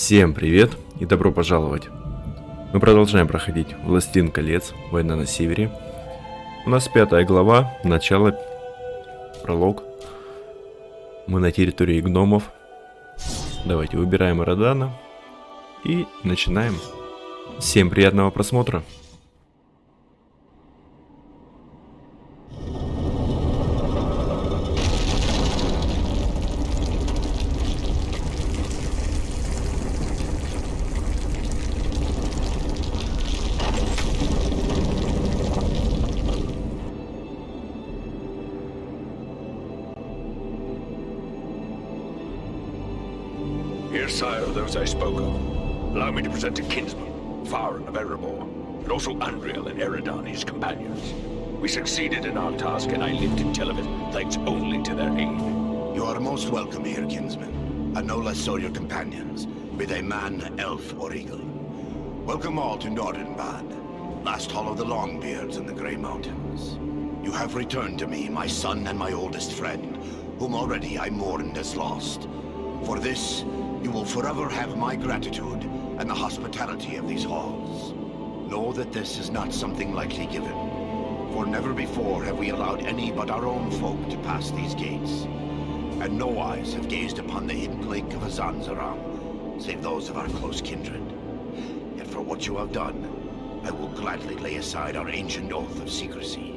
Всем привет и добро пожаловать! Мы продолжаем проходить Властелин колец, Война на Севере. У нас 5 глава, начало, пролог. Мы на территории гномов. Давайте выбираем Родана и начинаем. Всем приятного просмотра! Here, sire, of those I spoke of. Allow me to present to kinsmen, Farron of Erebor, and also Andriel and Eridan, his companions. We succeeded in our task, and I live to tell of it, thanks only to their aid. You are most welcome here, kinsmen, and no less so your companions, be they man, elf, or eagle. Welcome all to Nordenbad, last hall of the Longbeards in the Grey Mountains. You have returned to me, my son and my oldest friend, whom already I mourned as lost. For this, you will forever have my gratitude and the hospitality of these halls. Know that this is not something lightly given, for never before have we allowed any but our own folk to pass these gates. And no eyes have gazed upon the hidden lake of Azanzaram, save those of our close kindred. Yet for what you have done, I will gladly lay aside our ancient oath of secrecy.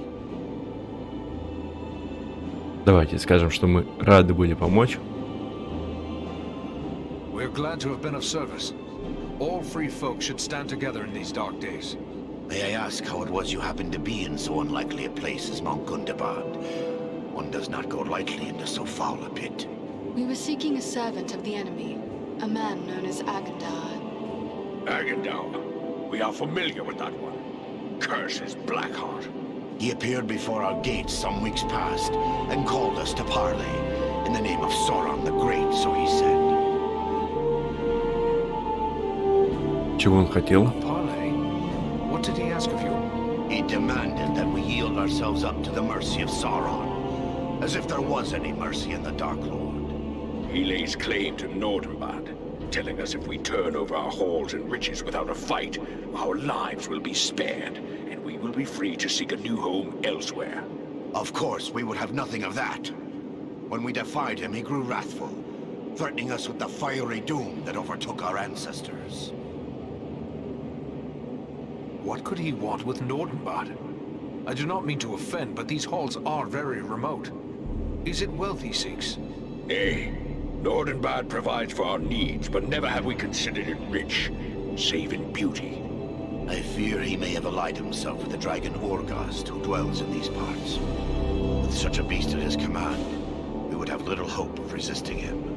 Давайте скажем, что мы рады были помочь. We're glad to have been of service. All free folk should stand together in these dark days. May I ask how it was you happened to be in so unlikely a place as Mount Gundabad? One does not go lightly into so foul a pit. We were seeking a servant of the enemy, a man known as Agandar. Agandar. We are familiar with that one. Curse his Blackheart. He appeared before our gates some weeks past and called us to parley in the name of Sauron the Great, so he said. Чего он хотел? Parley? What did he ask of you? He demanded that we yield ourselves up to the mercy of Sauron, as if there was any mercy in the Dark Lord. He lays claim to Nordenbad, telling us if we turn over our halls and riches without a fight, our lives will be spared, and we will be free to seek a new home elsewhere. Of course, we would have nothing of that. When we defied him, he grew wrathful, threatening us with the fiery doom that overtook our ancestors. What could he want with Nordenbad? I do not mean to offend, but these halls are very remote. Is it wealth he seeks? Nay, Nordenbad provides for our needs, but never have we considered it rich, save in beauty. I fear he may have allied himself with the dragon Orgast who dwells in these parts. With such a beast at his command, we would have little hope of resisting him.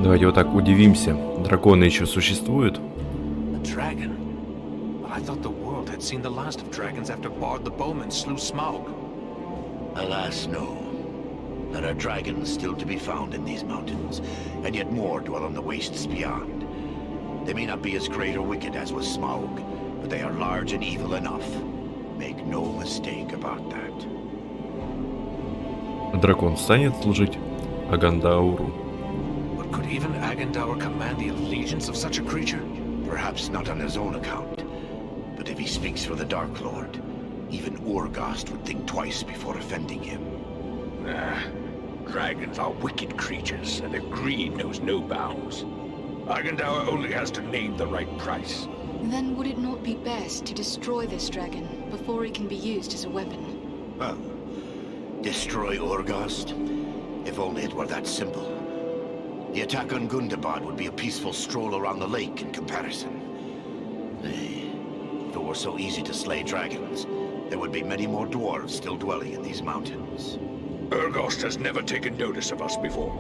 Давайте вот так удивимся. Драконы еще существуют? A dragon? But I thought the world had seen the last of dragons after Bard the Bowman slew Smaug. Alas, no. There are dragons still to be found in these mountains, and yet more dwell on the wastes beyond. They may not be as great or wicked as was Smaug, but they are large and evil enough. Make no mistake about that. Дракон станет служить Агандауру? But could even Agandar command the allegiance of such a creature? Perhaps not on his own account, but if he speaks for the Dark Lord, even Orgast would think twice before offending him. Dragons are wicked creatures, and their greed knows no bounds. Agandar only has to name the right price. Then would it not be best to destroy this dragon before it can be used as a weapon? Well, destroy Orgast? If only it were that simple. The attack on Gundabad would be a peaceful stroll around the lake in comparison. Nay, if it were so easy to slay dragons, there would be many more dwarves still dwelling in these mountains. Urgost has never taken notice of us before.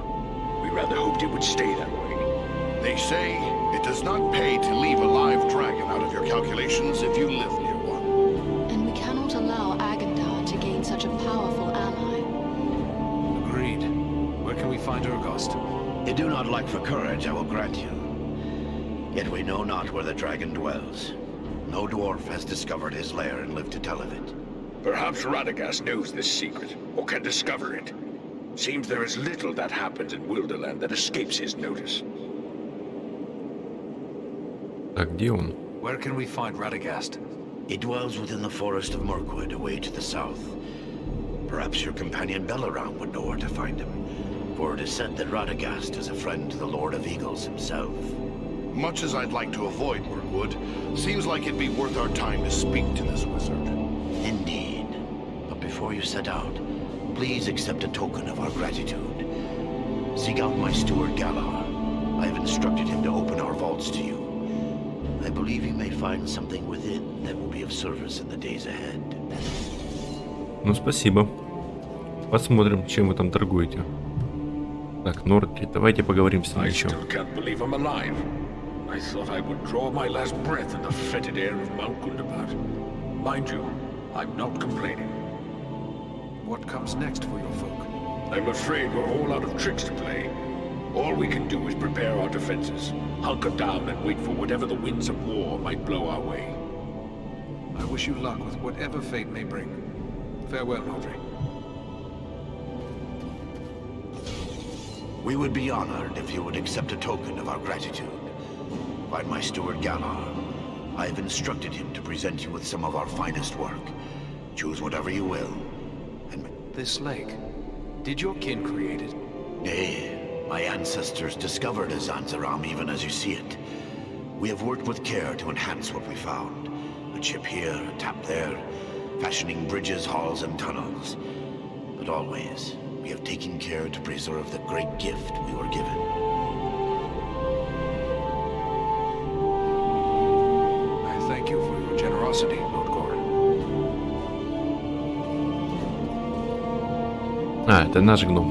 We rather hoped it would stay that way. They say it does not pay to leave a live dragon out of your calculations if you live near one. And we cannot allow Agandar to gain such a powerful ally. Agreed. Where can we find Urgost? You do not lack for courage, I will grant you. Yet we know not where the dragon dwells. No dwarf has discovered his lair and lived to tell of it. Perhaps Radagast knows this secret, or can discover it. Seems there is little that happens in Wilderland that escapes his notice. Так, где он? Where can we find Radagast? He dwells within the forest of Mirkwood, away to the south. Perhaps your companion Belaram would know where to find him, for it is said that Radagast is a friend to the Lord of Eagles himself. Much as I'd like to avoid Mirkwood, seems like it'd be worth our time to speak to this wizard. Indeed. But before you set out, please accept a token of our gratitude. Seek out my steward Galar. I have instructed him to open our vaults to you. I believe you may find something within that will be of service in the days ahead. Ну, спасибо. Посмотрим, чем вы там торгуете. Так, Нордри, давайте поговорим с ним I еще. still can't believe I'm alive. I thought I would draw my last breath in the fetid air of Mount Gundabad. Mind you, I'm not complaining. What comes next for your folk? I'm afraid we're all out of tricks to play. All we can do is prepare our defenses, hunker down and wait for whatever the winds of war might blow our way. I wish you luck with whatever fate may bring. Farewell, Nordri. We would be honored if you would accept a token of our gratitude. By my steward Galar, I have instructed him to present you with some of our finest work. Choose whatever you will, and This lake. Did your kin create it? nay, my ancestors discovered Azanzaram even as you see it. We have worked with care to enhance what we found. A chip here, a tap there, fashioning bridges, halls, and tunnels. But always, we have taken care to preserve the great gift we were given. I thank you for your generosity, Lord Gorin. А, это наш гном.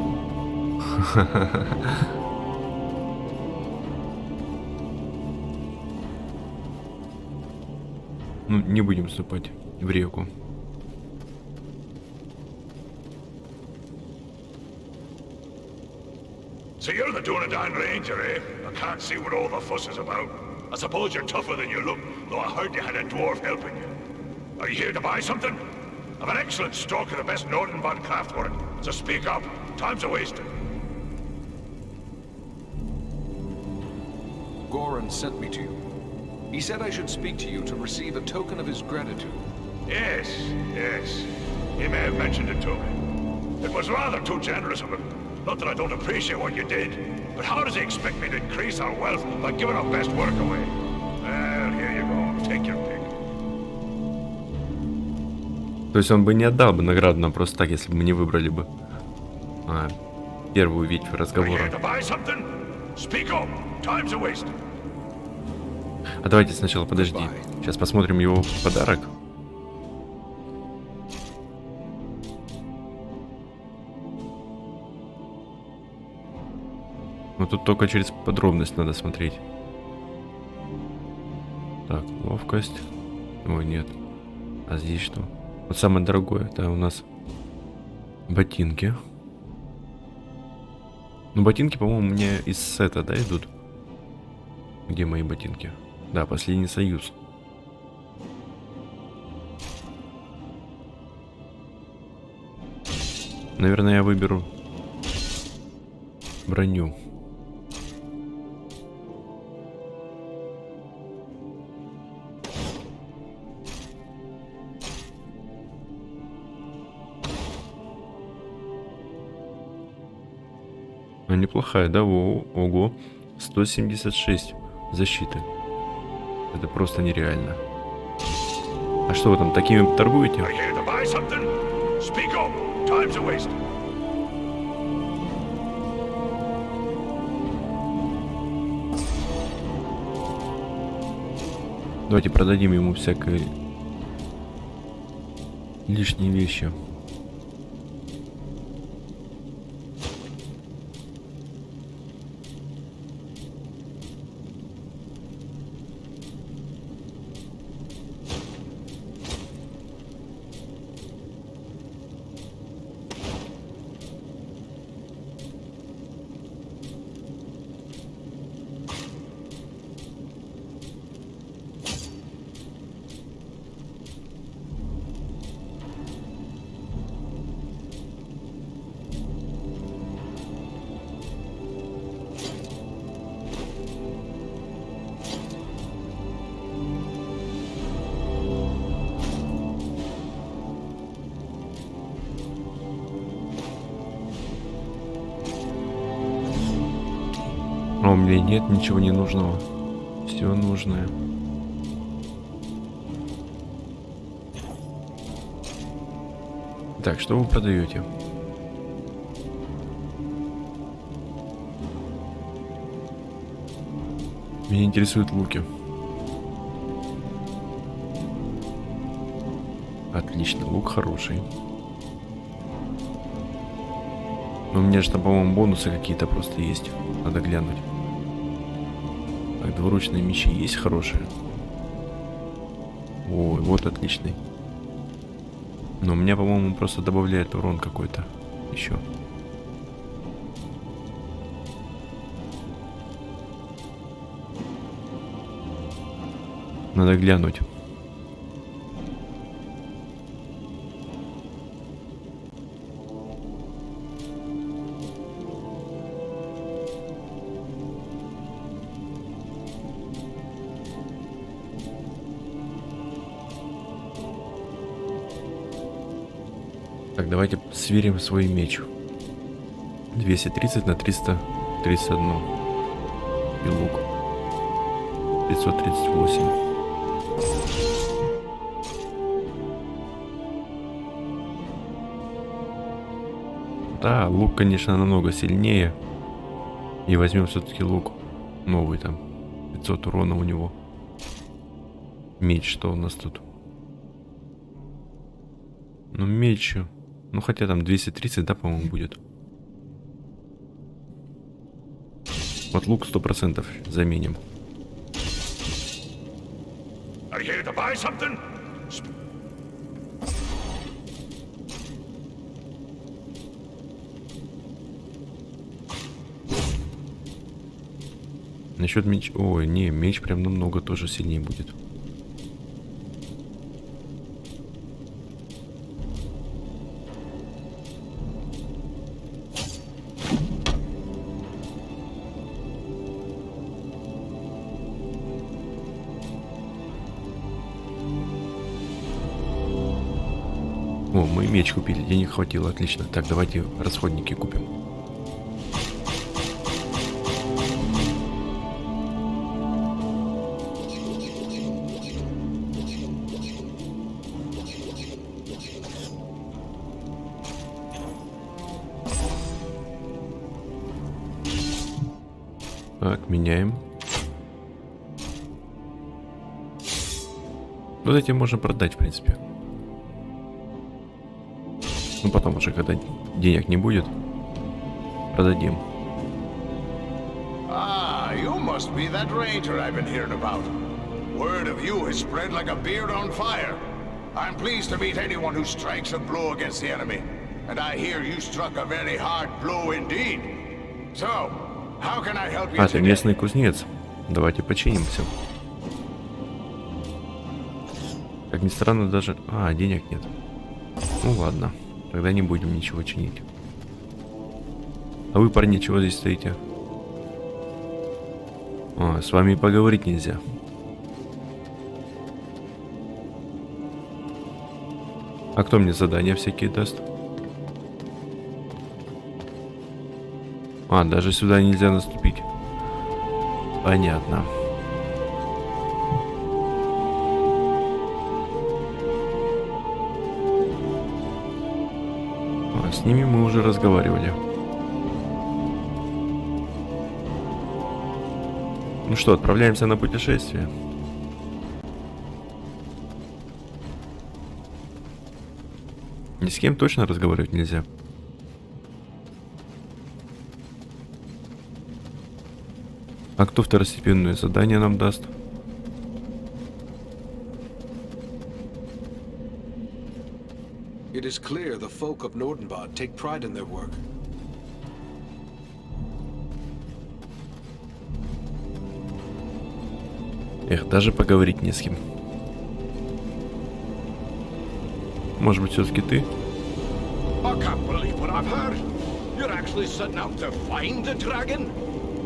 Ну, не будем вступать в реку. So you're the Dunedain Ranger, eh? I can't see what all the fuss is about. I suppose you're tougher than you look, though I heard you had a dwarf helping you. Are you here to buy something? I've an excellent stock of the best Nordenbad craftwork, so speak up. Time's a wasting. Gorin sent me to you. He said I should speak to you to receive a token of his gratitude. Yes, yes. He may have mentioned it to me. It was rather too generous of him. Not that I don't appreciate what you did, but how does he expect me to increase our wealth by giving our best work away? Well, here you go. Take your pick. То есть он бы не отдал бы награду нам просто так, если бы мы не выбрали бы первую ветвь Are you разговора. here to buy something? Speak up. Time's a wasting. А давайте сначала подожди. Сейчас посмотрим его подарок. Но тут только через подробность надо смотреть. Так, ловкость. Ой, нет. А здесь что? Вот самое дорогое, это у нас ботинки. Ну, ботинки, по-моему, у меня из сета, да, идут? Где мои ботинки? Да, последний союз. Наверное, я выберу броню. А неплохая, да? Ого. 176 защиты. Это просто нереально. А что вы там такими торгуете? Are you here to buy something? Speak up. Time's a wasting. Давайте продадим ему всякие лишние вещи. у меня нет ничего ненужного. Все нужное. Так, что вы продаете? Меня интересуют луки. Отлично, лук хороший. Но у меня же там, по-моему, бонусы какие-то просто есть. Надо глянуть. Так, двуручные мечи есть хорошие. Ой, вот отличный. Но у меня, по-моему, просто добавляет урон какой-то. Еще. Надо глянуть. Так, давайте сверим свой меч. 230 на 331. И лук. 538. Да, лук, конечно, намного сильнее. И возьмем все-таки лук новый там. 500 урона у него. Меч, что у нас тут? Ну, меч. Ну, хотя там 230, да, по-моему, будет. Вот лук 100% заменим. Are you here to buy something? Насчет меч... Ой, не, меч прям намного тоже сильнее будет. О, мы меч купили, денег хватило, отлично. Так, давайте расходники купим. Так, меняем. Вот эти можно продать, в принципе. Ну, потом уже, когда денег не будет, продадим. Ah, you must be that ranger I've been hearing about. Word of you has spread like a beard on fire. I'm pleased to meet anyone who strikes a blow against the enemy. And I hear you struck a very hard blow indeed. So, how can I help you А, ты местный кузнец. Давайте починимся. Как ни странно, даже... А, денег нет. Ну ладно. Тогда не будем ничего чинить. А вы, парни, чего здесь стоите? А, с вами поговорить нельзя. А кто мне задания всякие даст? А, даже сюда нельзя наступить. Понятно. А, с ними мы уже разговаривали. Ну что, отправляемся на путешествие. Ни с кем точно разговаривать нельзя. А кто второстепенное задание нам даст? It is clear the folk of Nordenbad take pride in their work. Эх, даже поговорить не с кем. Может быть, все-таки ты? I can't believe what I've heard. You're actually setting out to find a dragon?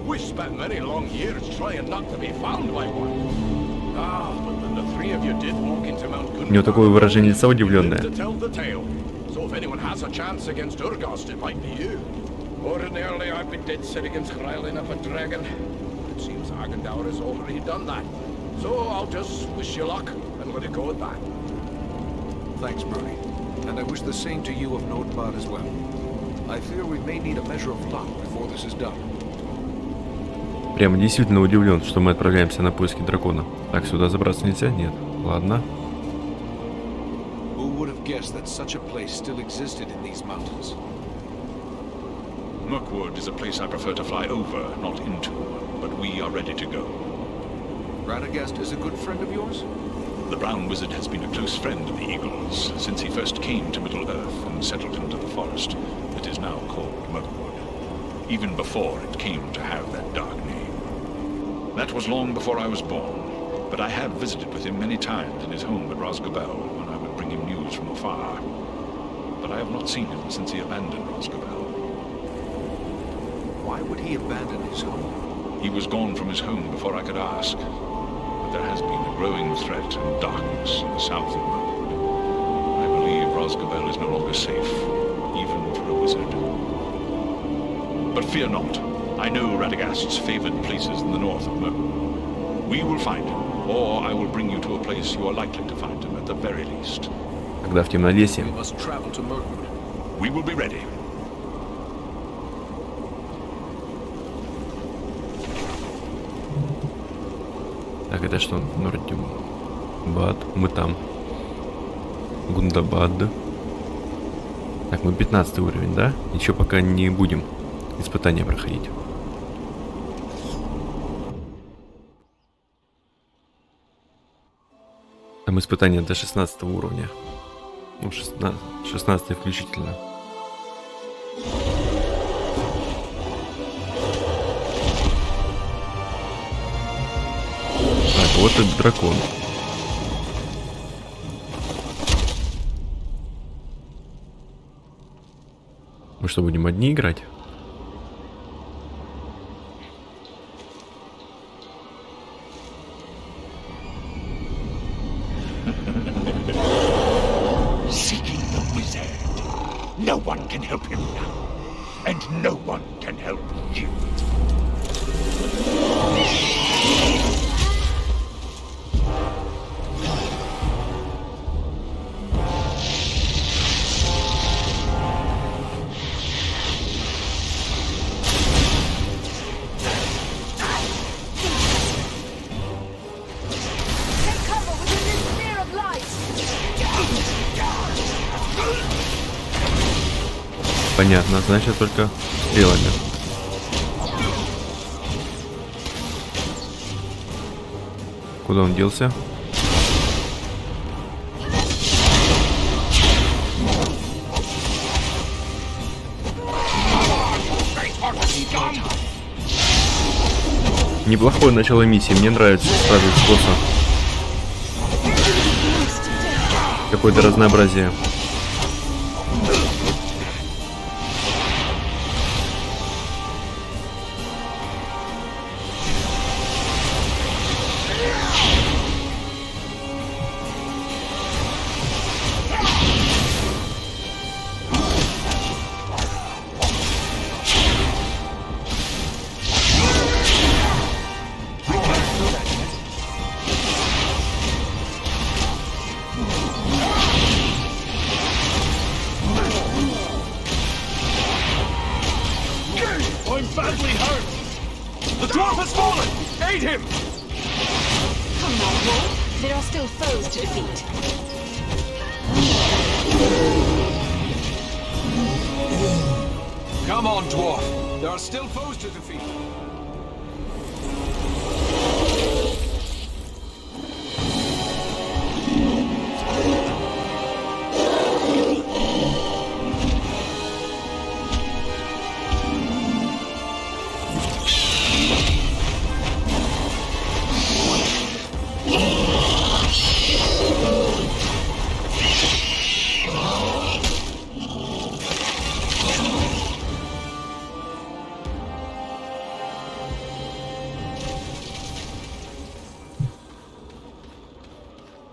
We spent many long years trying not to be found by one. Ah, but then the three of you did walk into Mount Gunnar. У него такое выражение лица удивленное. To tell the tale. So if anyone has a chance against Urgast, it might be you. Ordinarily, I've been dead set against riling up a dragon. Dragon Tower has already done that. So I'll just wish you luck and let it go at that. Thanks, Brody. And I wish the same to you of Nordbad as well. I fear we may need a measure of luck before this is done. Прямо действительно удивлен, что мы отправляемся на поиски дракона. Так, сюда забраться нельзя? Нет. Ладно. Who would have guessed that such a place still existed in these mountains? Mirkwood is a place I prefer to fly over, not into, but we are ready to go. Radagast is a good friend of yours? The Brown Wizard has been a close friend of the Eagles since he first came to Middle-earth and settled into the forest that is now called Mirkwood, even before it came to have that dark name. That was long before I was born, but I have visited with him many times in his home at Rosgobel when I would bring him news from afar. But I have not seen him since he abandoned Rosgobel. Why would he abandon his home? He was gone from his home before I could ask. But there has been a growing threat and darkness in the south of Mirkwood. I believe Rosgobel is no longer safe, even for a wizard. But fear not. I know Radagast's favored places in the north of Mirkwood. We will find him, or I will bring you to a place you are likely to find him at the very least. Когда в Тёмнолесье. We must travel to Mirkwood. We will be ready. Так, это что? Нордюбад. Мы там. Гундабад. Так, мы 15 уровень, да? Еще пока не будем испытания проходить. Там испытания до 16 уровня. Ну, 16 включительно. Так, вот этот дракон. Мы что, будем одни играть? Seeking the wizard. No one can help him now. And no one can help you. Понятно, значит только стрелами. Куда он делся? Неплохое начало миссии, мне нравится сразу с босса. Какое-то разнообразие. Come on, dwarf. There are still foes to defeat.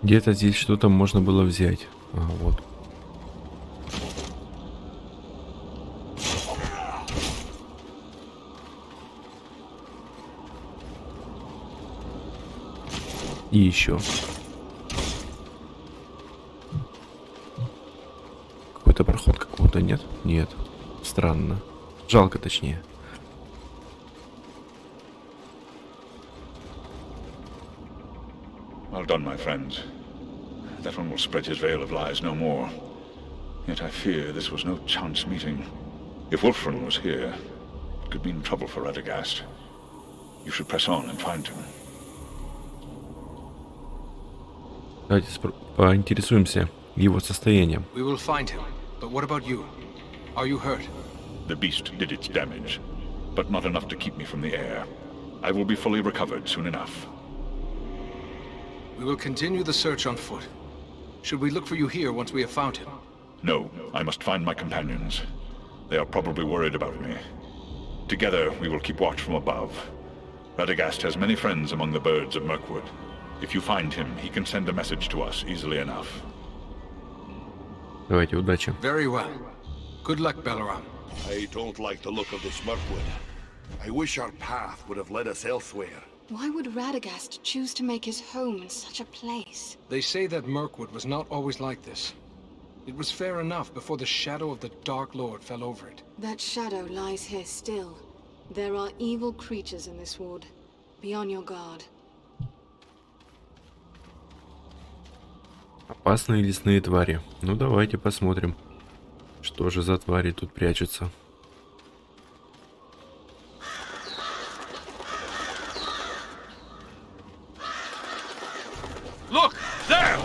Где-то здесь что-то можно было взять. Ага, вот. И еще. Какой-то проход какого-то нет? Нет. Странно. Жалко, точнее. Well done, my friends. That one will spread his veil of lies no more. Yet I fear this was no chance meeting. If Wolfram was here, it could mean trouble for Radagast. You should press on and find him. Давайте поинтересуемся его состоянием. We will find him. But what about you? Are you hurt? The beast did its damage, but not enough to keep me from the air. I will be fully recovered soon enough. We will continue the search on foot. Should we look for you here once we have found him? No, I must find my companions. They are probably worried about me. Together, we will keep watch from above. Radagast has many friends among the birds of Mirkwood. If you find him, he can send a message to us easily enough. Давайте, удачи. Very well. Good luck, Balaram. I don't like the look of this Mirkwood. I wish our path would have led us elsewhere. Why would Radagast choose to make his home in such a place? They say that Mirkwood was not always like this. It was fair enough before the shadow of the Dark Lord fell over it. That shadow lies here still. There are evil creatures in this wood. Be on your guard. Опасные лесные твари. Ну давайте посмотрим, что же за твари тут прячутся. Look! There!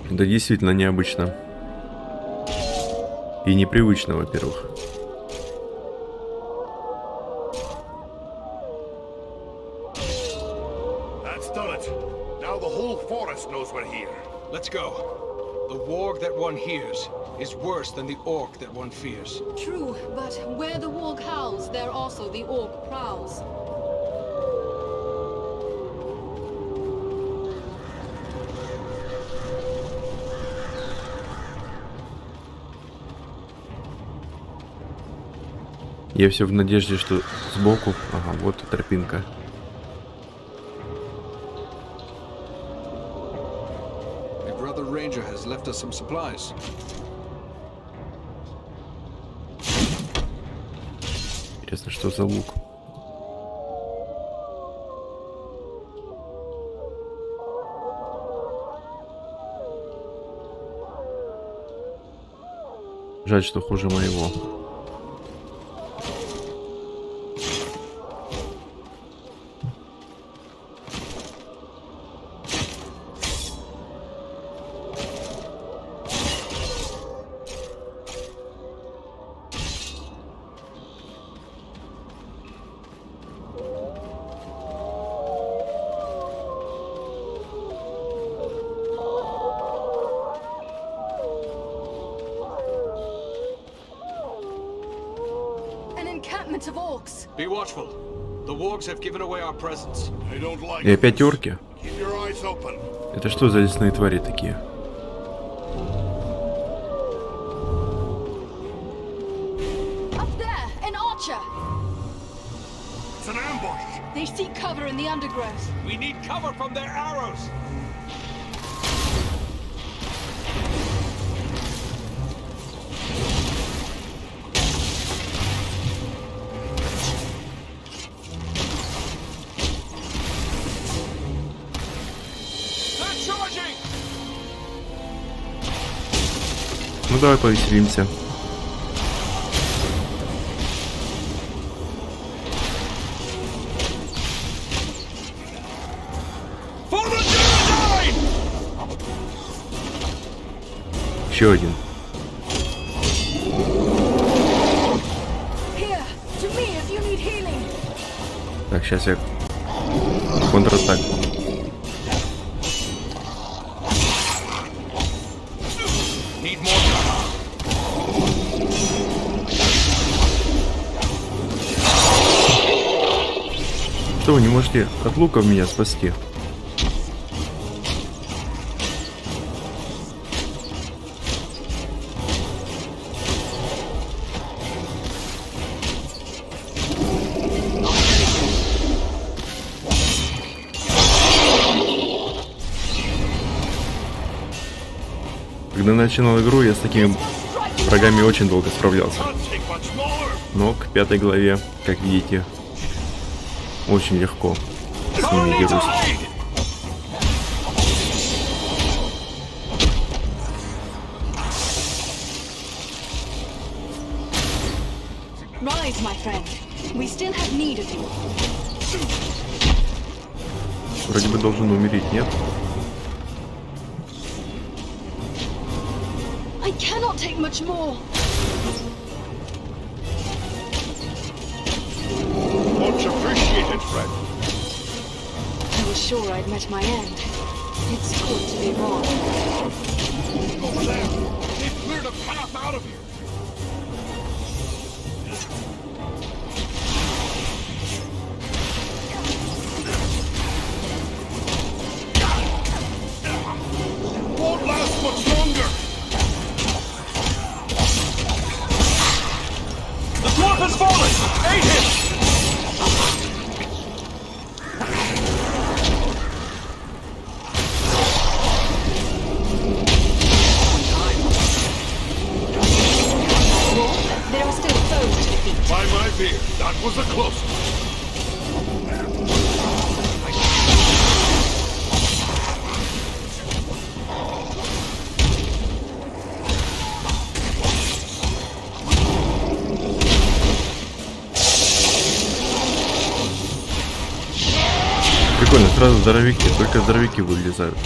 Да, действительно необычно. И непривычно, во-первых. That's done it. Now the whole forest knows we're here. Let's go. The warg that one hears is worse than the orc that one fears. True, but where the warg howls, there also the orc prowls. Я все в надежде, что сбоку... Ага, вот и тропинка. My brother Ranger has left us some supplies. Интересно, что за лук? Жаль, что хуже моего. Of orcs. Be watchful. The wargs have given away our presence. I don't like И опять this. орки? Keep your eyes open. Это что за лесные твари такие? Up there, an archer. It's an ambush. They seek cover in the undergrowth. We need cover from their arrows. Ну давай повеселимся. Еще один. Here, to me if you need healing. Так, сейчас я контратак. Need more cover. Что, вы не можете от луков меня спасти? Когда начинал игру, я с такими врагами очень долго справлялся. Но к 5 главе, как видите, очень легко с ними дерусь. Rise, my friend. We still have need of you. Вроде бы должен умереть, нет? I cannot take much more. Much appreciated, friend. I was sure I'd met my end. It's good to be wrong. Over there. They've cleared a path out of here. Won't last much longer. The dwarf has fallen. Aid him. There are still foes to defeat. By my beard, that was a close one. Прикольно, сразу здоровяки, только здоровяки вылезают.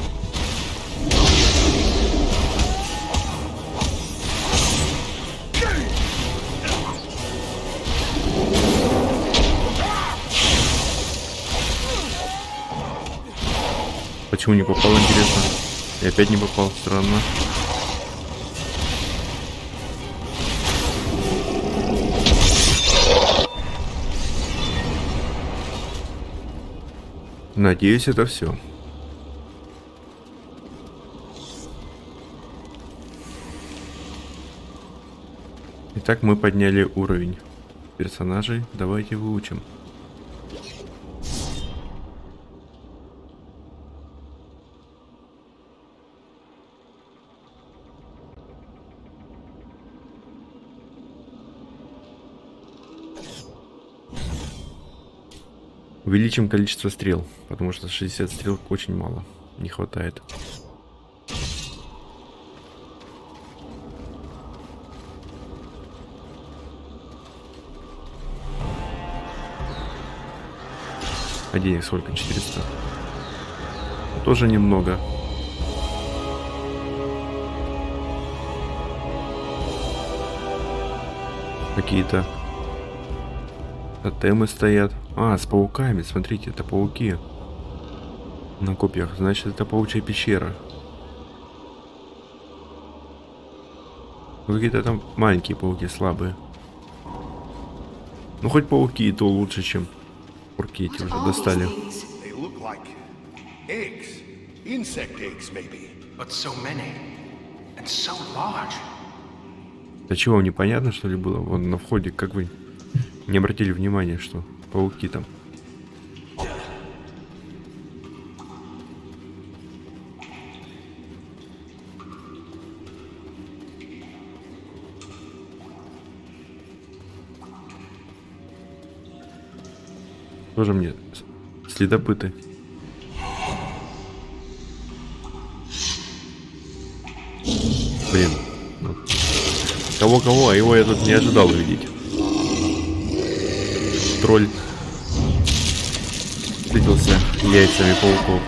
Почему не попал, интересно? И опять не попал, странно. Надеюсь, это все. Итак, мы подняли уровень персонажей. Давайте выучим. Увеличим количество стрел, потому что 60 стрел очень мало, не хватает. А денег сколько? 400. Тоже немного. Какие-то тотемы стоят. А, с пауками, смотрите, это пауки. На копьях, значит, это паучья пещера. Какие-то там маленькие пауки, слабые. Ну, хоть пауки, и то лучше, чем пауки эти уже достали. They look like eggs. Insect eggs, maybe. But so many. And so large. Да чего, вам непонятно, что ли, было? Вон на входе, как вы не обратили внимания, что пауки там. Тоже мне следопыты. Блин. Кого-кого, а его я тут не ожидал увидеть. Тролль встретился яйцами пауков.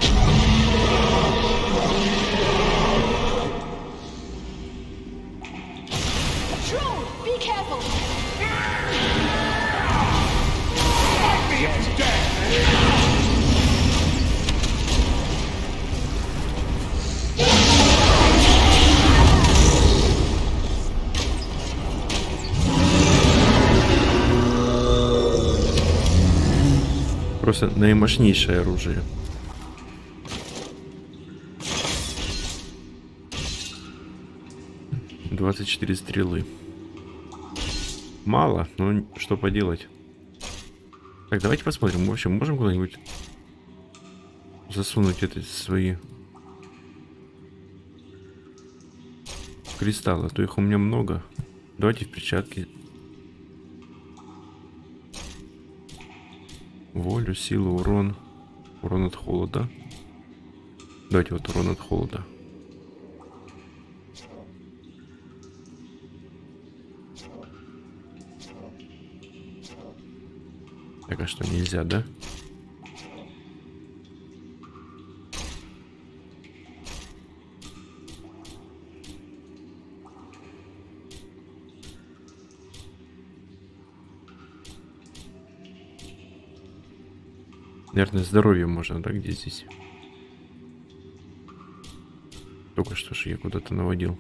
Просто наимощнейшее оружие. — 24 стрелы. Мало, но что поделать. Так, давайте посмотрим. В общем, можем куда-нибудь засунуть это свои кристаллы, то их у меня много. Давайте в перчатки. Волю, силу, урон. Урон от холода. Давайте вот урон от холода. Так, а что, нельзя, да? Наверное, здоровье можно, да, где здесь? Только что же я куда-то наводил.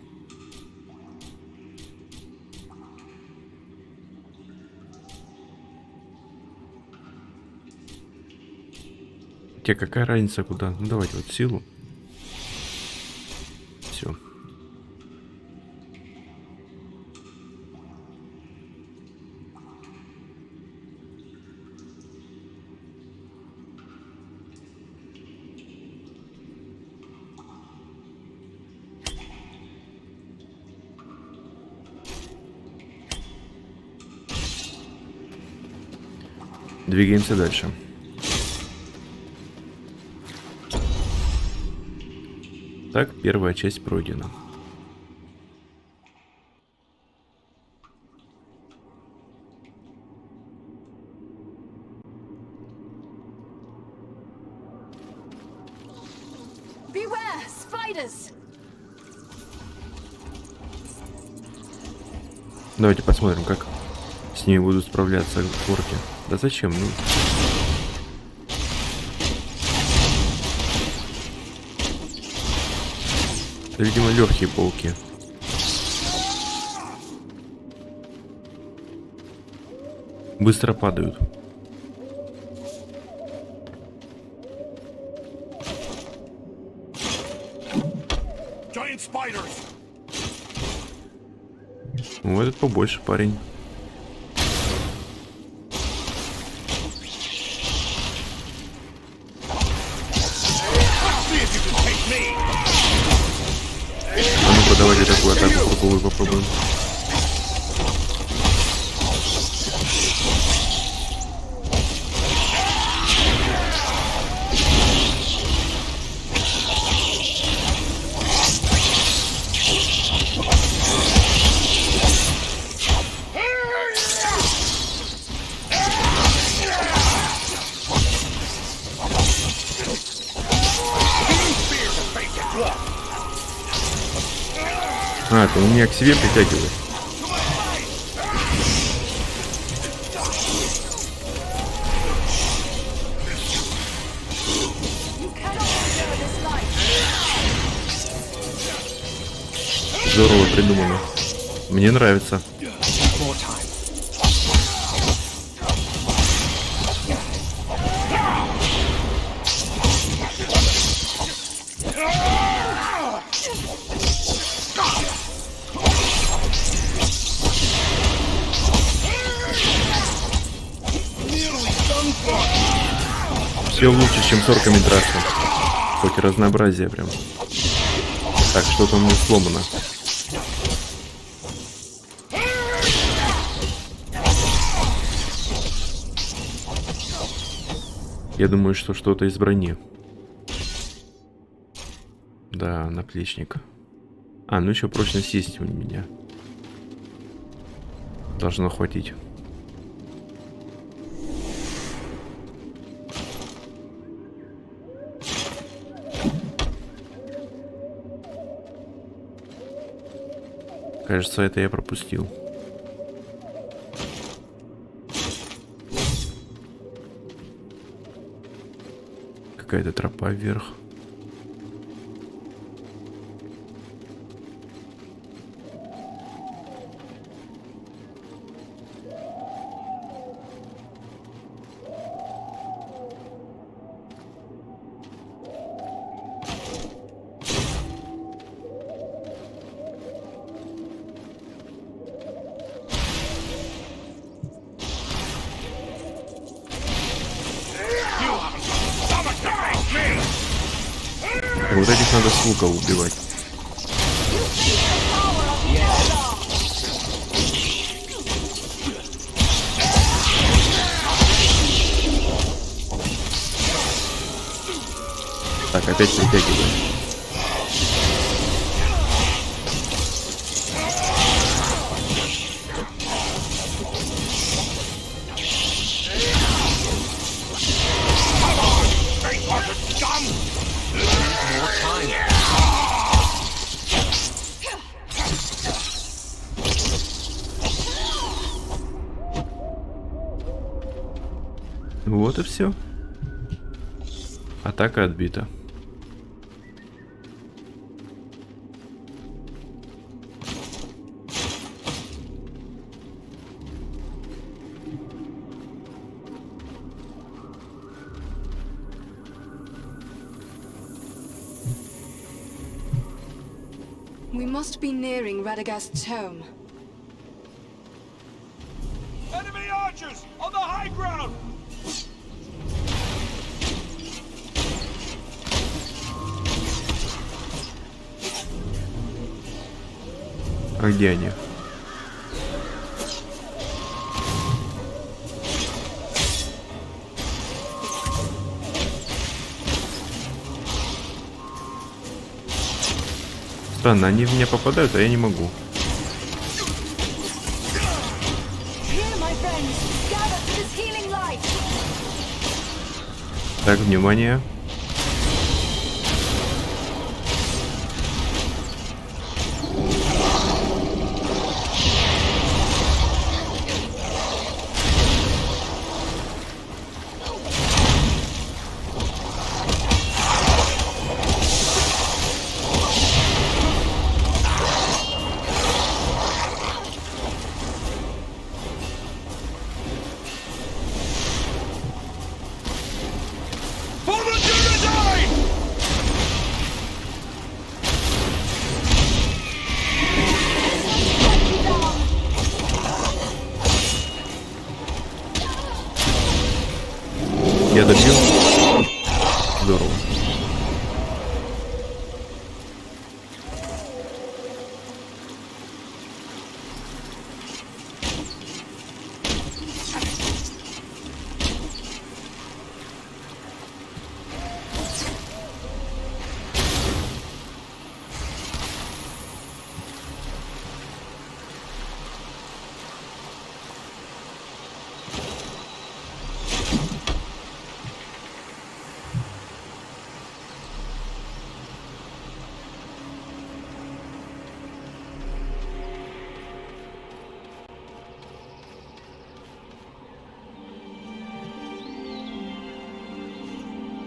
Тебе какая разница куда? Ну давайте вот силу. Все. Двигаемся дальше. Так, первая часть пройдена. Beware, spiders! Давайте посмотрим, как с ними будут справляться орки. Да зачем? Ну... Это, видимо, легкие пауки. Быстро падают. Ну, этот побольше парень. А ну-ка, давайте такую атаку круговую попробуем. А, то он меня к себе притягивает. Здорово придумано. Мне нравится. Все лучше, чем с орками драться. Хоть и разнообразие прям. Так, что-то у меня сломано. Я думаю, что что-то из брони. Да, наплечник. А, ну еще прочность есть у меня. Должно хватить. Кажется, это я пропустил. Какая-то тропа вверх. Вот этих надо с лука убивать. Так, опять притягиваем. Вот и все. Атака отбита. We must be nearing Radagast's home. Enemy archers on the high ground! А где они? Странно, они в меня попадают, а я не могу. Так, внимание. Я добил. Здорово.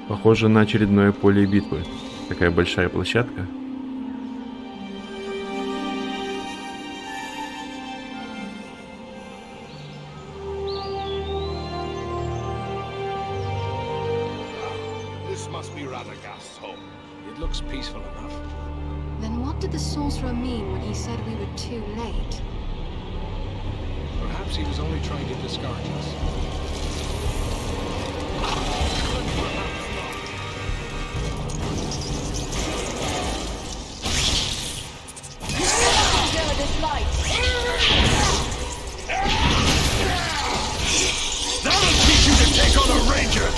Похоже на очередное поле битвы. Такая большая площадка. This must be Radagast's home. It looks peaceful enough. Then what did the sorcerer mean when he said we were too late? Perhaps he was only trying to discourage us. That'll teach you to take on a ranger!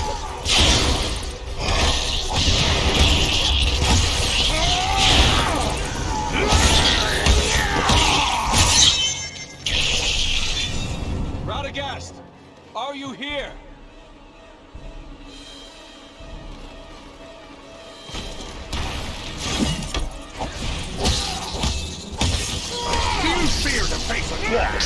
Radagast, are you here? Do you fear to face a wall?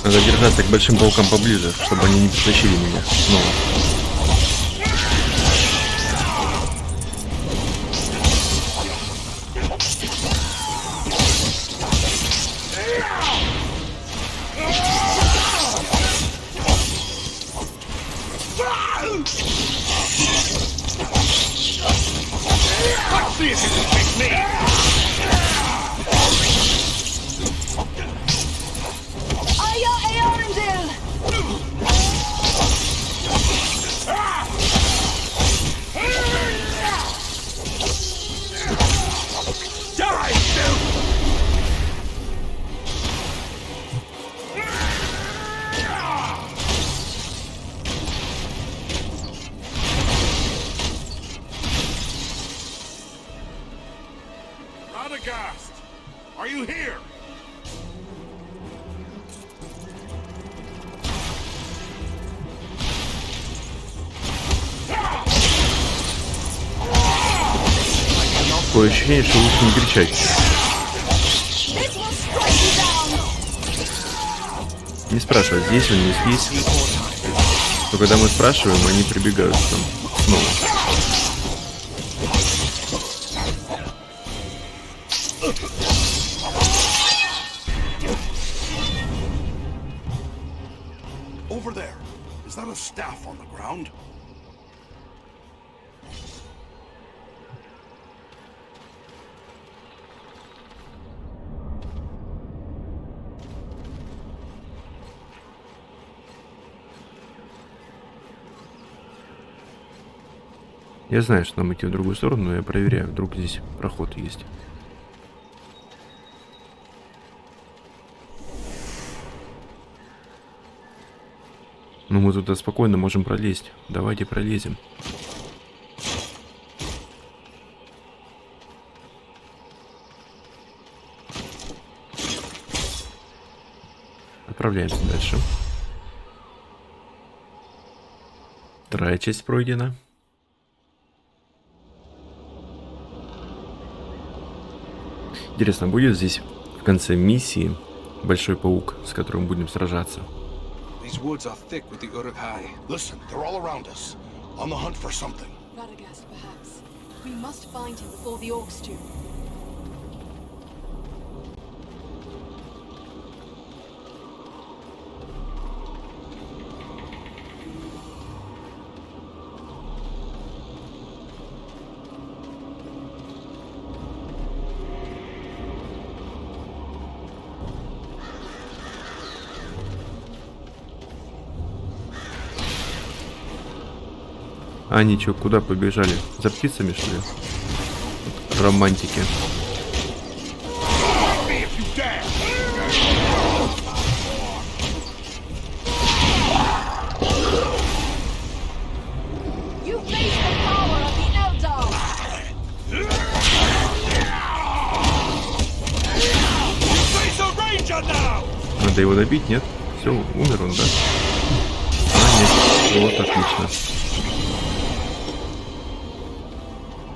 Надо держаться к большим паукам поближе, чтобы они не притащили меня снова. Let's see if you can beat me! Are you here? Такое ощущение, что лучше не кричать. Не спрашивай, здесь он, не здесь. Но когда мы спрашиваем, они прибегают там снова. Over there. Is that a staff on the ground? Я знаю, что нам идти в другую сторону, но я проверяю, вдруг здесь проход есть. Ну мы туда спокойно можем пролезть. Давайте пролезем. Отправляемся дальше. Вторая часть пройдена. Интересно, будет здесь в конце миссии большой паук, с которым будем сражаться? These woods are thick with the uruk-hai. Listen, they're all around us. On the hunt for something. Radagast, perhaps. We must find him before the orcs do. А, ничего, куда побежали? За птицами, что ли? Романтики. Надо его добить, нет? Все, умер он, да? А, нет. Вот, отлично.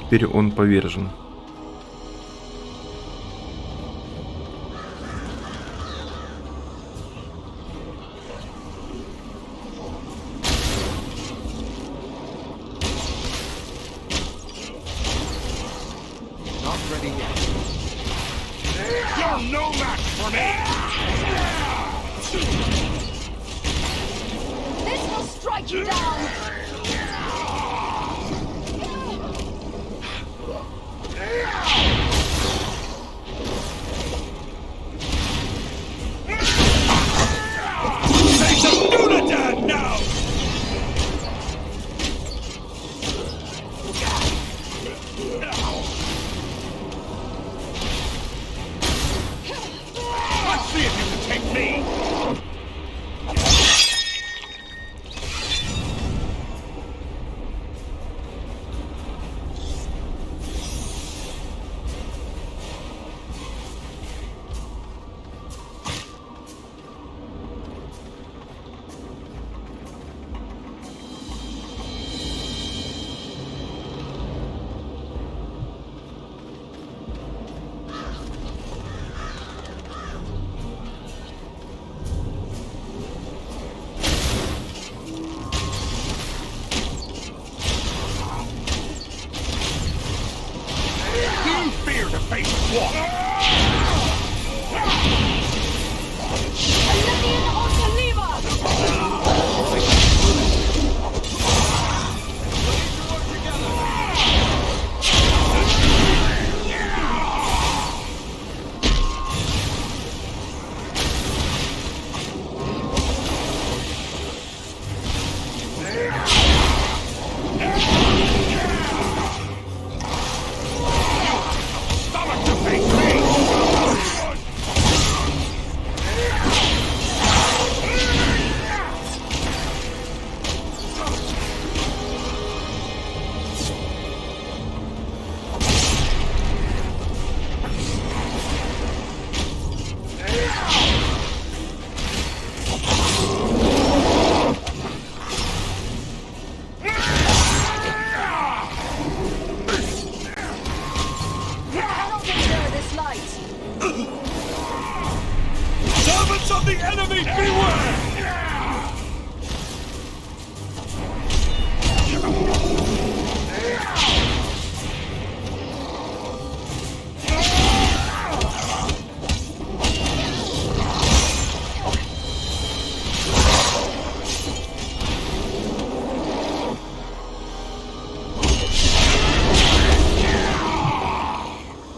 Теперь он повержен.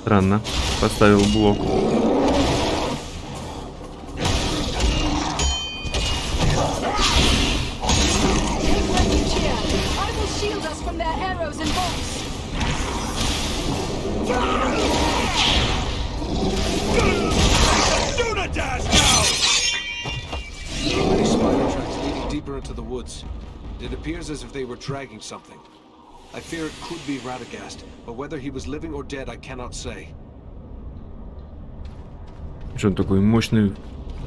Странно. Поставил блок. It appears as if they were dragging something. I fear it could be Radagast, but whether he was living or dead, I cannot say. Что он такой мощный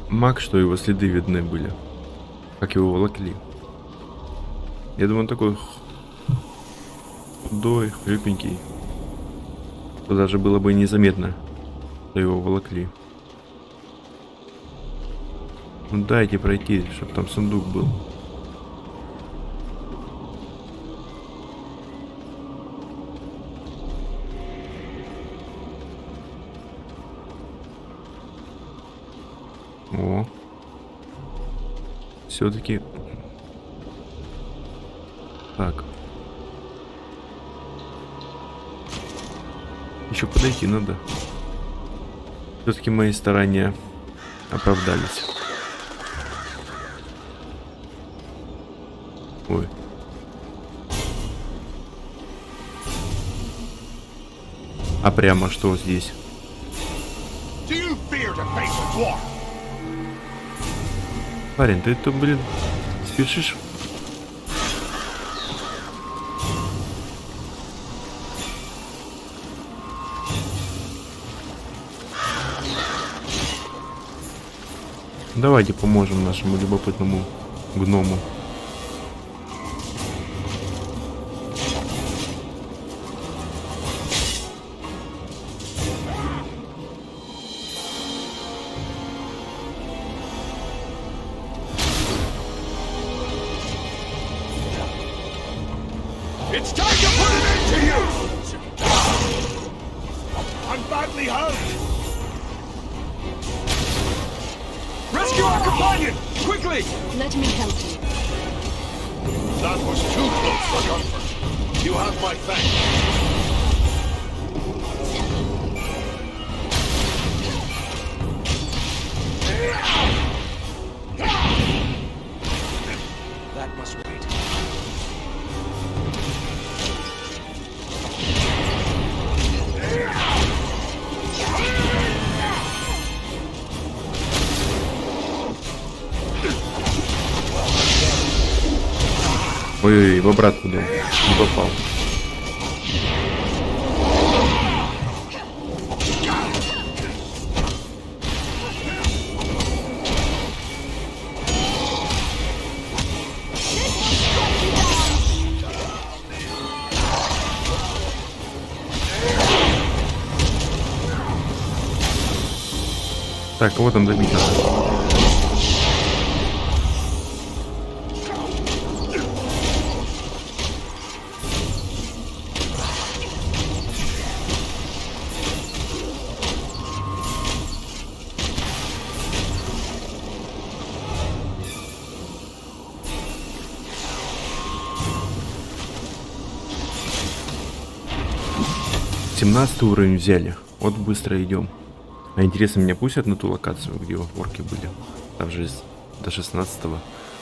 маг, что его следы видны были? Как его волокли? Я думаю, он такой худой, хлюпенький. То даже было бы незаметно, что его волокли. Ну дайте пройти, чтобы там сундук был. О, все-таки так. Еще подойти надо. Все-таки мои старания оправдались. Ой. А прямо что здесь? Парень, ты тут, блин, спешишь? Давайте поможем нашему любопытному гному. It's time to put an end to you! I'm badly hurt! Rescue our companion! Quickly! Let me help you. That was too close for comfort. You have my thanks. That must wait. Ой-ой-ой, в обратку дал. Не попал. Так, кого там добить надо? Семнадцатый уровень взяли. Вот быстро идем. А интересно, меня пустят на ту локацию, где орки были? Там же до 16-го.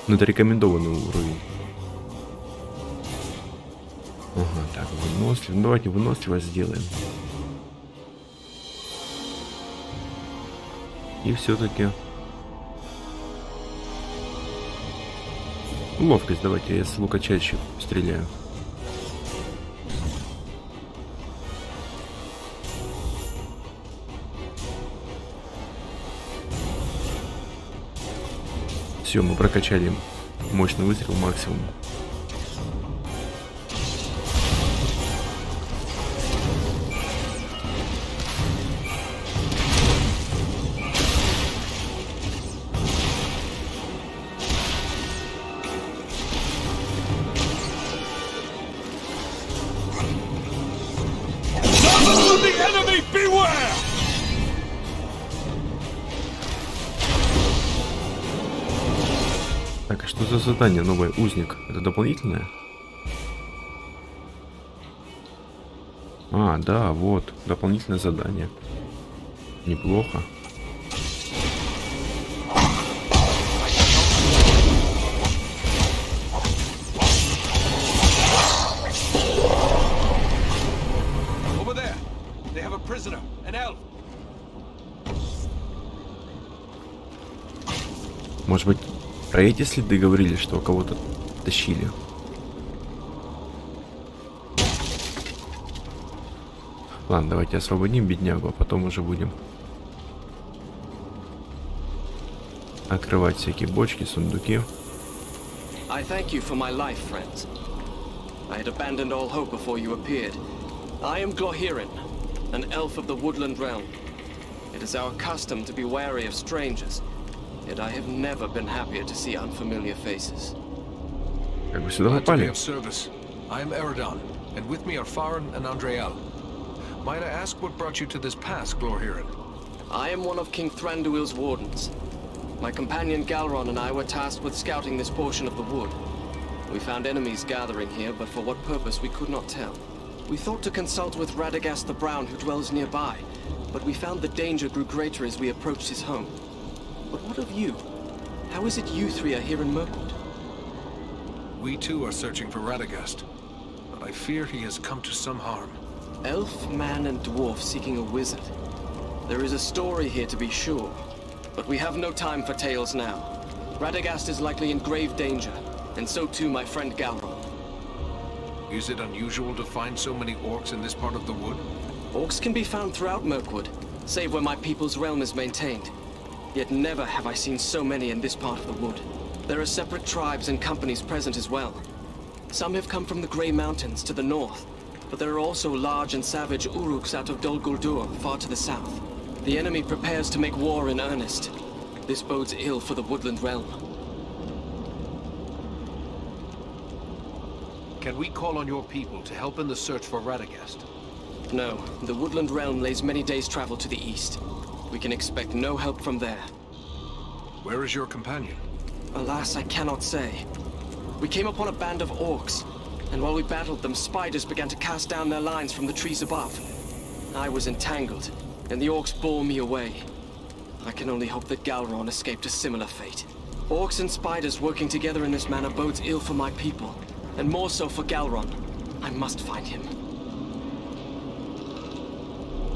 Но это рекомендованный уровень. Ага, так, выносливость. Ну, давайте выносливость сделаем. И все-таки... Ловкость давайте, я с лука чаще стреляю. Все, мы прокачали мощный выстрел максимум. Что за задание новый узник? Это дополнительное? А, да, вот, дополнительное задание. Неплохо. Over there, they have a prisoner, an elf. Может быть, про эти следы говорили, что кого-то тащили? Ладно, давайте освободим беднягу, а потом уже будем открывать всякие бочки, сундуки. I thank you for my life, friends. I had abandoned all hope before you appeared. I am Glorhirin, an elf of the woodland realm. It is our custom to be wary of strangers, yet I have never been happier to see unfamiliar faces. Как вы сюда Glad to be попали? of service. I am Eridan, and with me are Farin and Andreal. Might I ask what brought you to this pass, Glorhirin? I am one of King Thranduil's wardens. My companion Galron and I were tasked with scouting this portion of the wood. We found enemies gathering here, but for what purpose we could not tell. We thought to consult with Radagast the Brown, who dwells nearby, but we found the danger grew greater as we approached his home. But what of you? How is it you three are here in Mirkwood? We too are searching for Radagast, but I fear he has come to some harm. Elf, man, and dwarf seeking a wizard. There is a story here to be sure, but we have no time for tales now. Radagast is likely in grave danger, and so too my friend Galron. Is it unusual to find so many orcs in this part of the wood? Orcs can be found throughout Mirkwood, save where my people's realm is maintained. Yet never have I seen so many in this part of the wood. There are separate tribes and companies present as well. Some have come from the Grey Mountains to the north, but there are also large and savage Uruks out of Dol Guldur, far to the south. The enemy prepares to make war in earnest. This bodes ill for the woodland realm. Can we call on your people to help in the search for Radagast? No, the woodland realm lays many days' travel to the east. We can expect no help from there. Where is your companion? Alas, I cannot say. We came upon a band of orcs, and while we battled them, spiders began to cast down their lines from the trees above. I was entangled, and the orcs bore me away. I can only hope that Galron escaped a similar fate. Orcs and spiders working together in this manner bodes ill for my people, and more so for Galron. I must find him.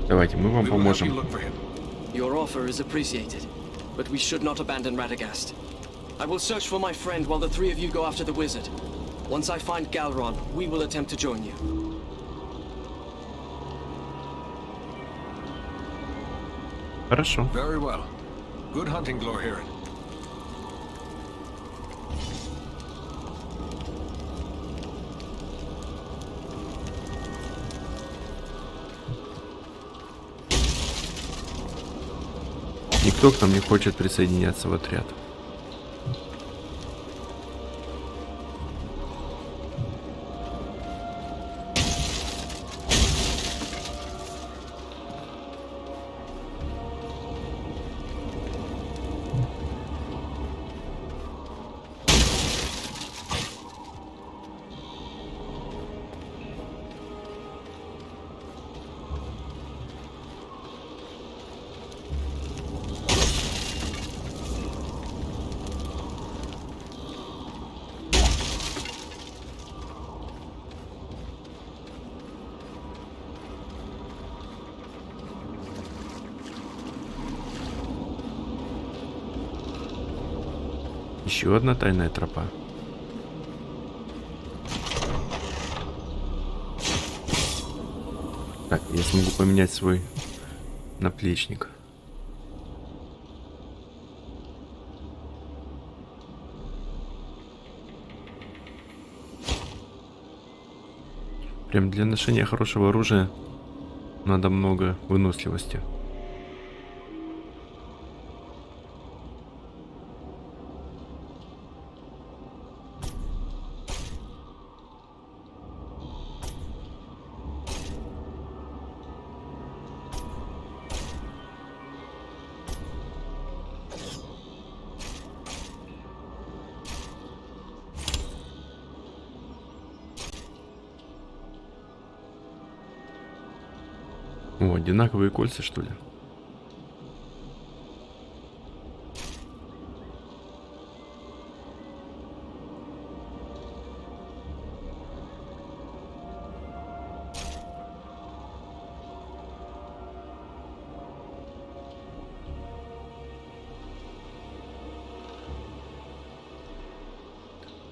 Давайте, мы вам We will help you поможем. look for him. Your offer is appreciated, but we should not abandon Radagast. I will search for my friend while the three of you go after the wizard. Once I find Galron, we will attempt to join you. Хорошо. Very well. Good hunting, Glorhirin. Никто к нам не хочет присоединяться в отряд. Еще одна тайная тропа. Так, я смогу поменять свой наплечник. Прям для ношения хорошего оружия надо много выносливости. одинаковые кольца, что ли?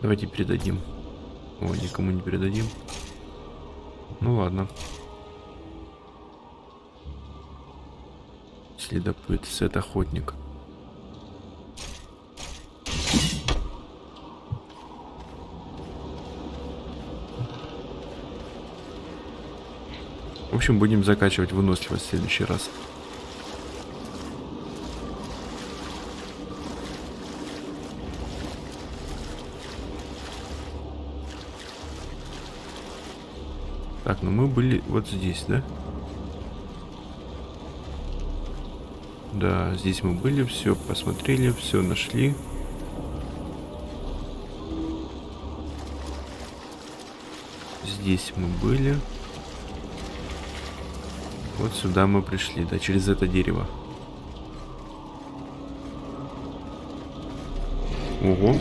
Давайте передадим. О, никому не передадим. Ну ладно. Следопыт, сет охотник. В общем, будем закачивать выносливость в следующий раз. Так, ну мы были вот здесь, да? Да, здесь мы были, все посмотрели, все нашли. Здесь мы были. Вот сюда мы пришли, да, через это дерево. Ого.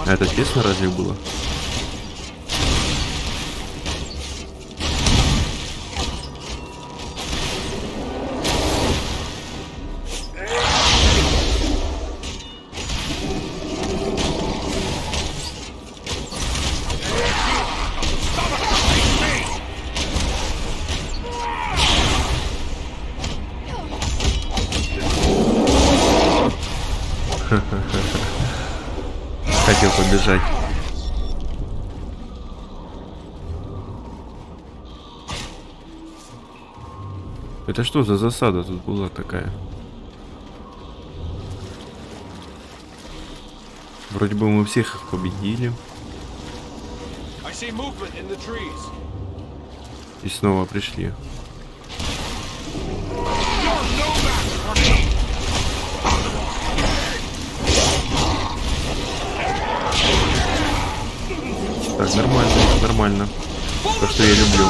А это тесно разве было? Хотел побежать. Это что за засада тут была такая? Вроде бы мы всех их победили. И снова пришли. Так, нормально, нормально. То, что я люблю.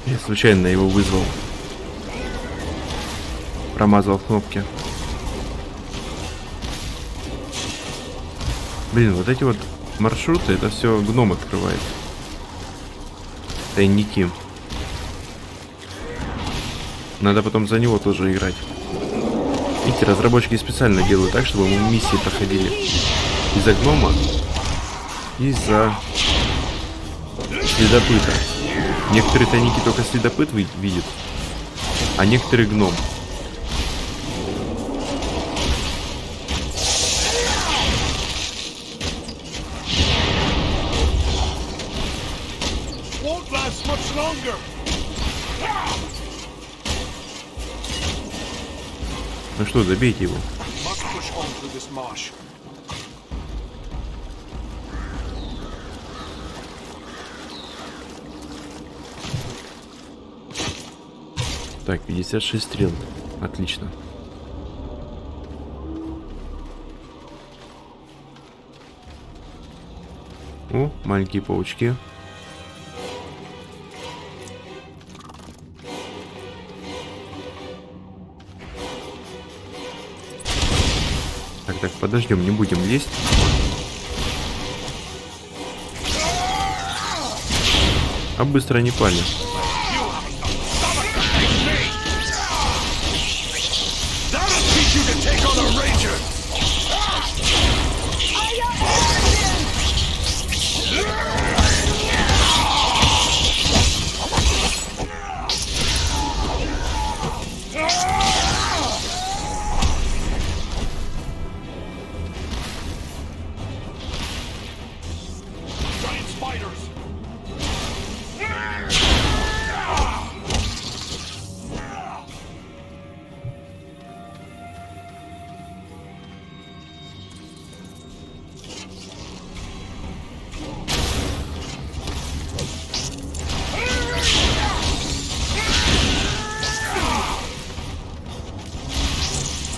Я случайно его вызвал. Промазал кнопки. Блин, вот эти вот маршруты, это все гном открывает. Тайники. Надо потом за него тоже играть. Видите, разработчики специально делают так, чтобы мы миссии проходили из-за гнома, из-за следопыта. Некоторые тайники только следопыт видит, а некоторые гном. Ну что, добейте его. Так, 56 стрел. Отлично. О, маленькие паучки. Так, подождем, не будем лезть. А быстро они пали.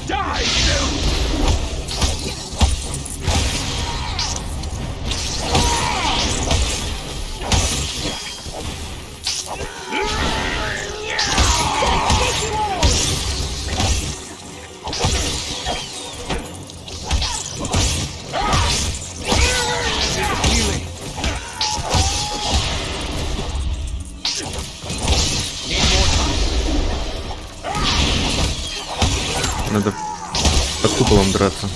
Die soon! Надо под куполом драться.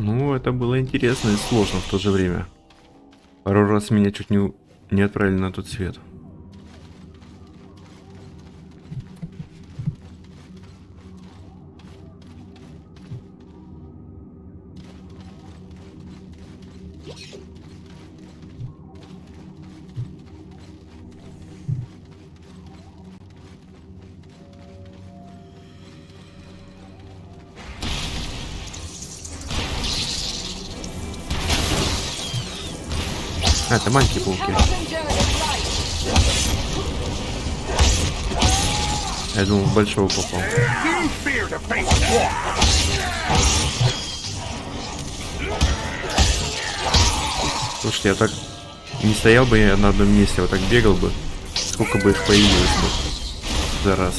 Ну, это было интересно и сложно в то же время. Пару раз меня чуть не отправили на тот свет. А, это маленькие пауки. Я думал, в большого попал. Слушайте, я так не стоял бы я на одном месте, вот так бегал бы. Сколько бы их появилось бы за раз.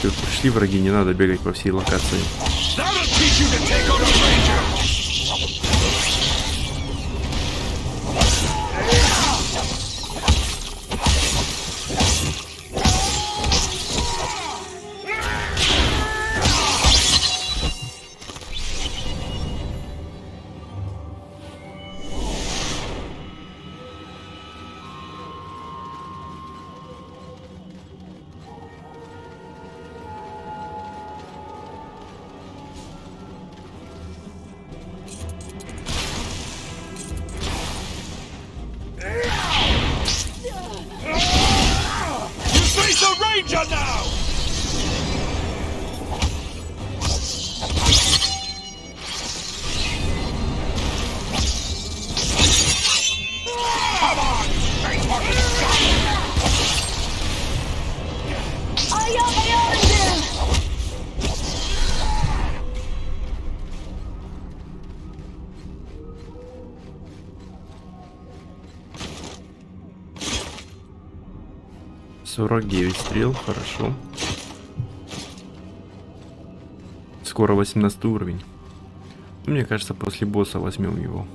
Тут пришли враги, не надо бегать по всей локации. «49 стрел, хорошо. Скоро 18 уровень. Мне кажется, после босса возьмем его.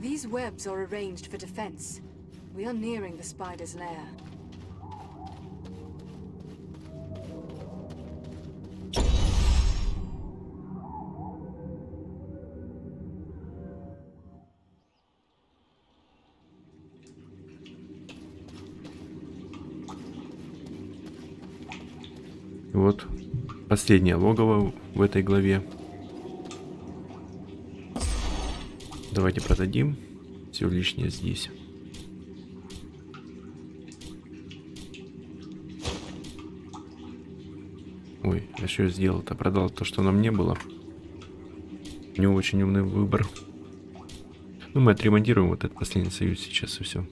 These webs are arranged for defense. We are nearing the spider's lair. Вот последнее логово в этой главе. Давайте продадим все лишнее здесь. Ой, я что сделал-то? Продал то, что нам не было. Не очень умный выбор. Ну, мы отремонтируем вот этот последний союз сейчас и все.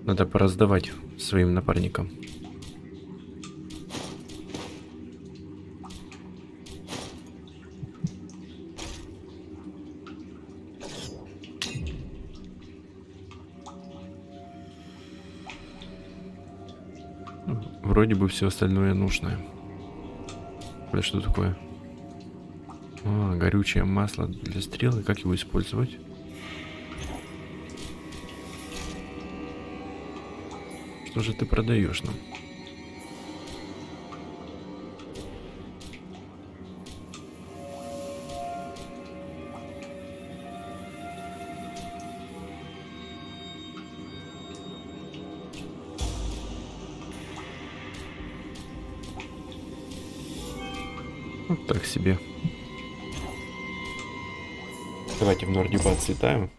Надо пораздавать своим напарникам. Вроде бы все остальное нужное. Это что такое? А, горючее масло для стрелы. Как его использовать? Что же ты продаешь нам? Вот так себе. Давайте в Нордипа отслетаем.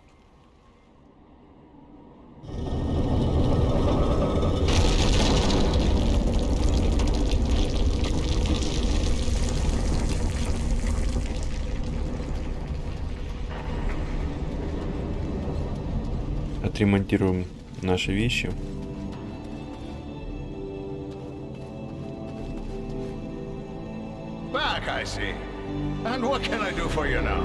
Отремонтируем наши вещи. Back, I see. And what can I do for you now?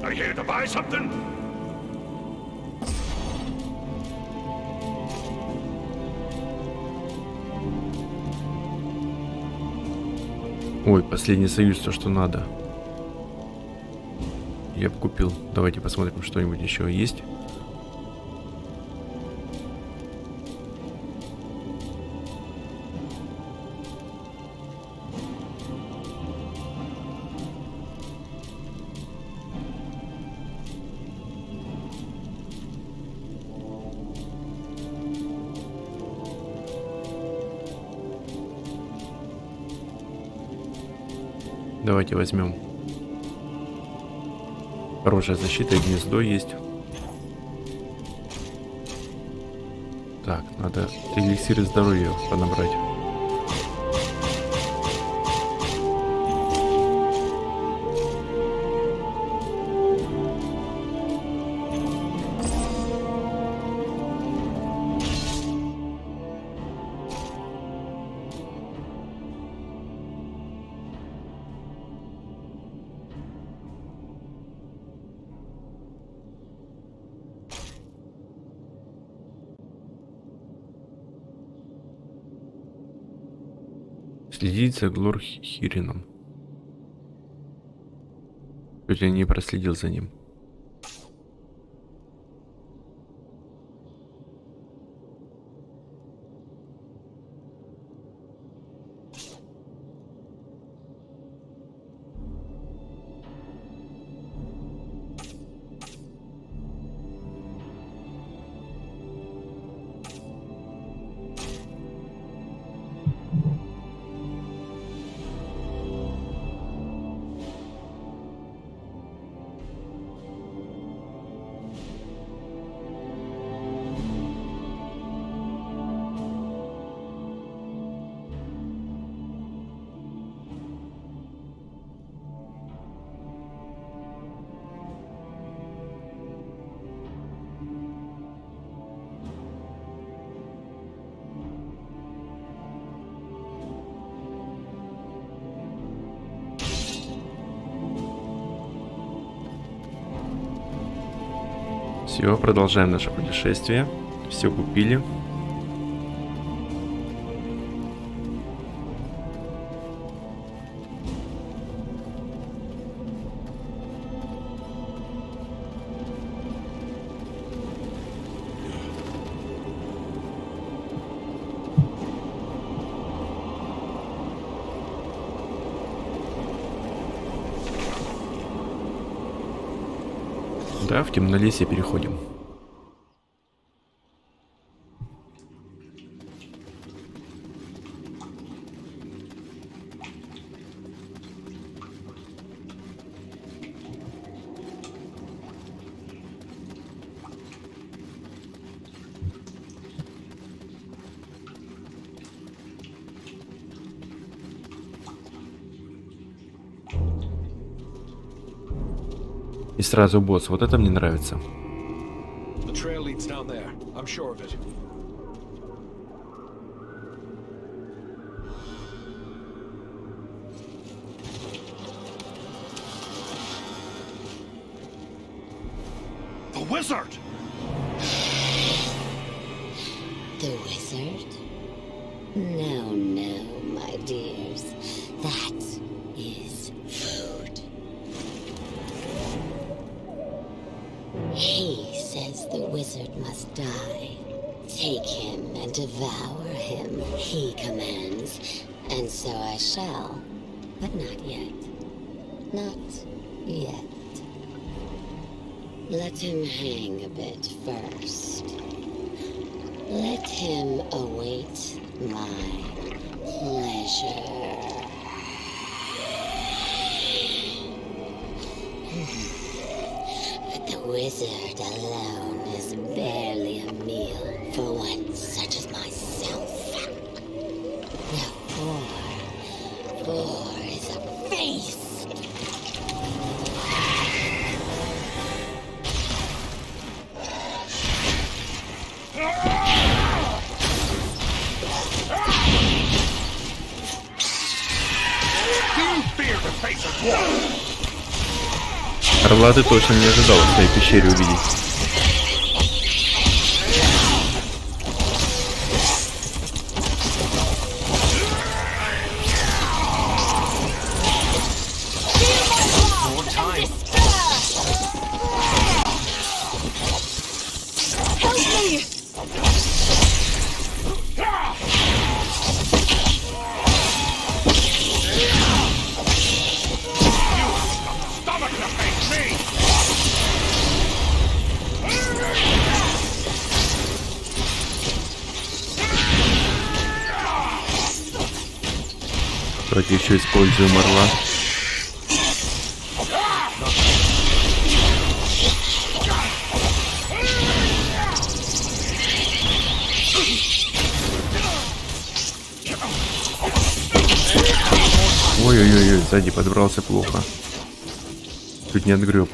Are you here to buy something? Ой, последний союз, то, что надо. Я бы купил. Давайте посмотрим, что-нибудь еще есть. Давайте возьмем. Хорошая защита и гнездо есть. Так, надо эликсиры здоровья подобрать. Следить за Глорхирином. Чуть ли не проследил за ним. Все, продолжаем наше путешествие. Все купили. Да, в Тёмнолесье переходим. И сразу босс. Вот это мне нравится. The trail leads down there. I'm sure of it. The wizard! The wizard? No, no, my dears. That is food. He says the wizard must die. Take him and devour him, he commands. And so I shall. But not yet. Not yet. Let him hang a bit first. Let him await my pleasure. But the wizard alone is barely a meal for one such as myself. The boar is a feast. Орла ты точно не ожидал в своей пещере увидеть. Давайте еще используем орла. Ой-ой-ой, сзади подобрался плохо. Чуть не отгреб.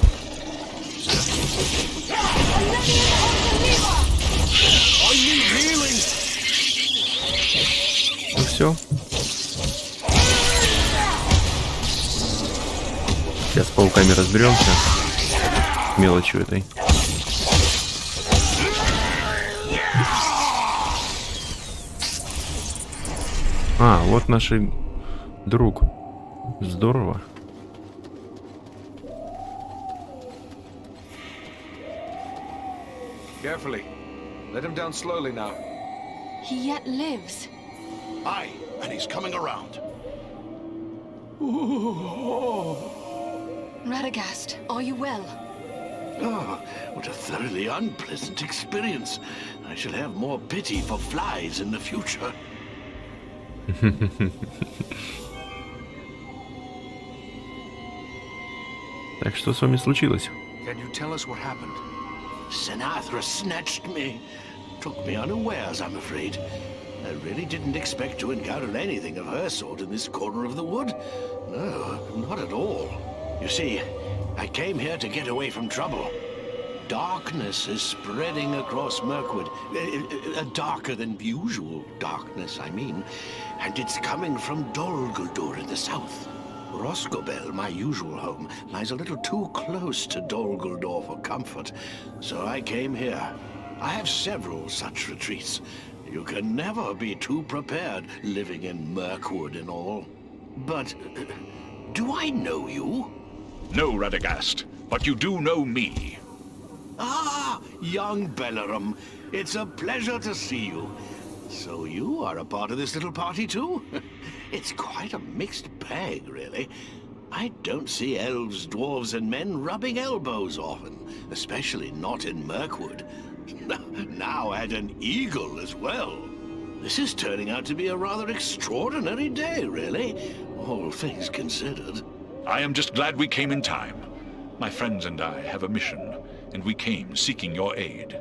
Ну все. Сейчас с пауками разберемся. Мелочью этой. А, вот наш друг. Здорово. Carefully. Let him down slowly now. He yet lives. Aye, and he's coming around. Radagast, are you well? Oh, what a thoroughly unpleasant experience. I shall have more pity for flies in the future. Так что с вами случилось? Can you tell us what happened? Sinatra snatched me. Took me unawares, I'm afraid. I really didn't expect to encounter anything of her sort in this corner of the wood. No, not at all. You see, I came here to get away from trouble. Darkness is spreading across Mirkwood. A darker than usual darkness, I mean. And it's coming from Dol Guldur in the south. Roscobel, my usual home, lies a little too close to Dol Guldur for comfort. So I came here. I have several such retreats. You can never be too prepared living in Mirkwood and all. But do I know you? No, Radagast, but you do know me. Ah, young Bellerum. It's a pleasure to see you. So you are a part of this little party too? It's quite a mixed bag, really. I don't see elves, dwarves, and men rubbing elbows often, especially not in Mirkwood. Now add an eagle as well. This is turning out to be a rather extraordinary day, really, all things considered. I am just glad we came in time. My friends and I have a mission, and we came seeking your aid.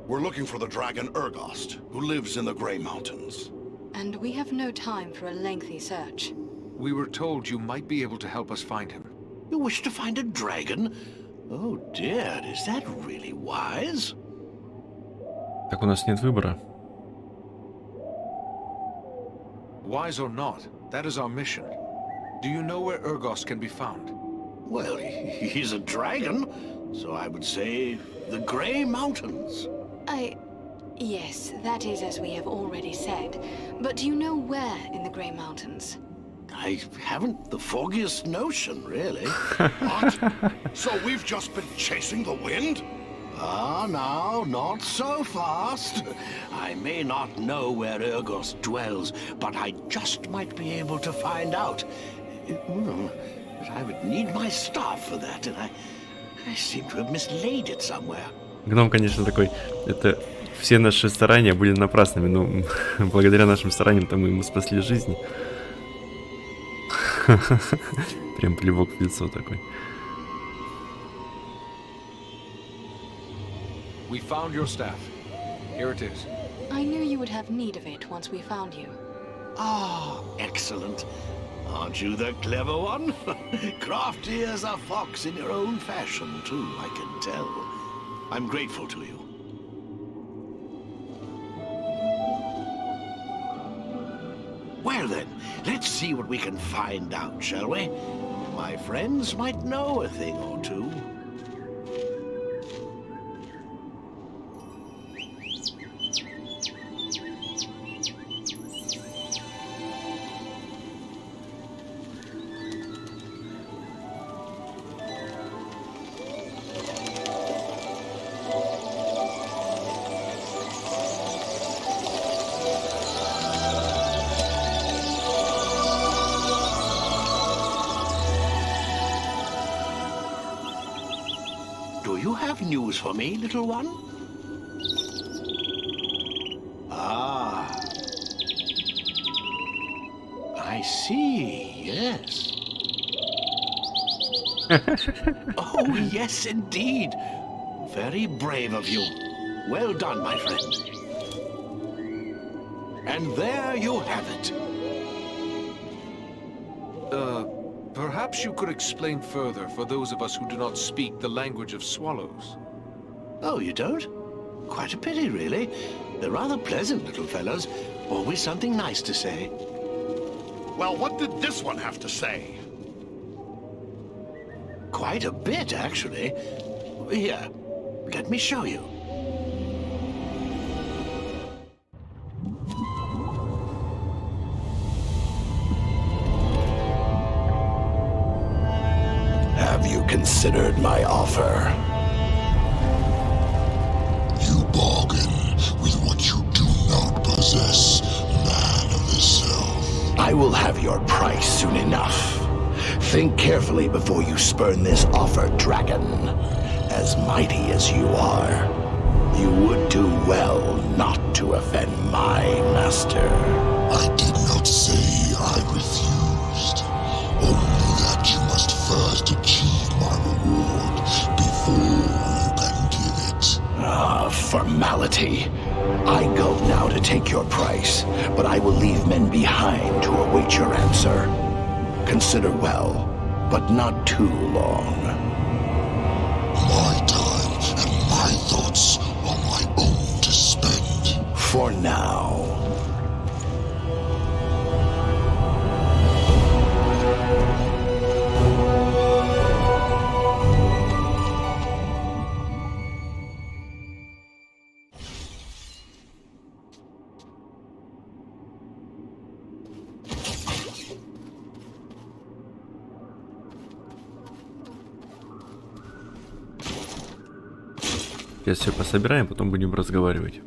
We're looking for the dragon Urgost, who lives in the Grey Mountains. And we have no time for a lengthy search. We were told you might be able to help us find him. You wish to find a dragon? Oh dear, is that really wise? Так у нас нет выбора. Wise or not, that is our mission. Do you know where Urgos can be found? Well, he's a dragon, so I would say the Grey Mountains. Yes, that is as we have already said. But do you know where in the Grey Mountains? I haven't the foggiest notion, really. What? So we've just been chasing the wind? Ah, now, not so fast. I may not know where Urgos dwells, but I just might be able to find out. But I would need my staff for that, and I seem to have mislaid it somewhere. Гном, конечно, такой, это все наши старания были напрасными, но благодаря нашим стараниям-то мы ему спасли жизнь. Прям плевок в лицо такой. We found your staff. Here it is. I knew you would have need of it once we found you. Ah, excellent. Aren't you the clever one? Crafty as a fox in your own fashion, too, I can tell. I'm grateful to you. Well then, let's see what we can find out, shall we? My friends might know a thing or two. Do you have news for me, little one? Ah. I see, yes. Oh, yes, indeed. Very brave of you. Well done, my friend. And there you have it. Perhaps you could explain further for those of us who do not speak the language of swallows. Oh, you don't? Quite a pity, really. They're rather pleasant little fellows. Always something nice to say. Well, what did this one have to say? Quite a bit, actually. Here, let me show you. Have you considered my offer? You bargain with what you do not possess, man of the self. I will have your price soon enough. Think carefully before you spurn this offer, dragon. As mighty as you are, you would do well not to offend my master. I did not say I refused. Only that you must first achieve my reward before you can give it. Ah, formality. I go now to take your price, but I will leave men behind to await your answer. Consider well, but not too long. My time and my thoughts are my own to spend. For now. Сейчас все пособираем, потом будем разговаривать.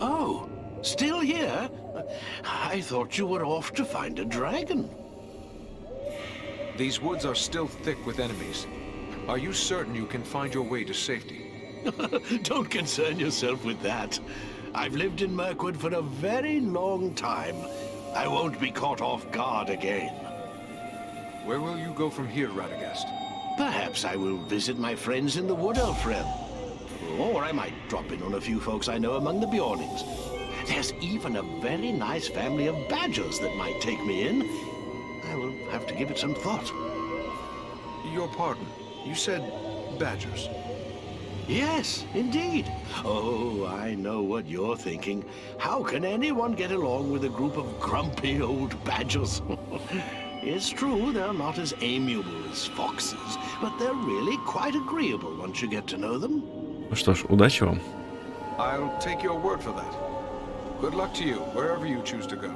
Oh, still here? I thought you were off to find a dragon. These woods are still thick with enemies. Are you certain you can find your way to safety? Don't concern yourself with that. I've lived in Mirkwood for a very long time. I won't be caught off guard again. Where will you go from here, Radagast? Perhaps I will visit my friends in the Wood Elf realm. Or I might drop in on a few folks I know among the Bjornings. There's even a very nice family of badgers that might take me in. I will have to give it some thought. Your pardon. You said badgers. Yes, indeed. Oh, I know what you're thinking. How can anyone get along with a group of grumpy old badgers? It's true, they're not as amiable as foxes, but they're really quite agreeable once you get to know them. Ну что ж, удачи вам. I'll take your word for that. Good luck to you, wherever you choose to go.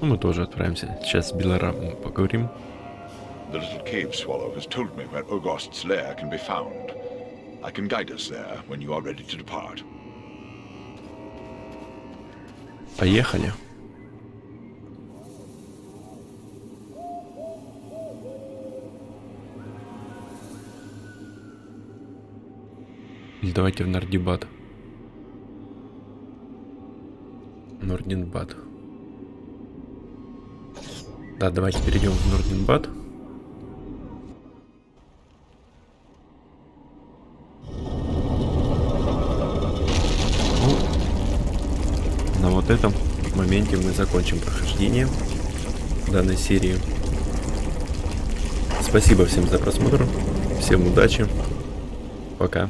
Ну, мы тоже отправимся. Сейчас с Белорам поговорим. The little cave swallow has told me where Ogost's lair can be found. I can guide us there when you are ready to depart. Поехали. Или давайте в Нордибад. Нординбад. Да, давайте перейдем в Нординбад. На вот этом моменте мы закончим прохождение данной серии. Спасибо всем за просмотр. Всем удачи. Пока.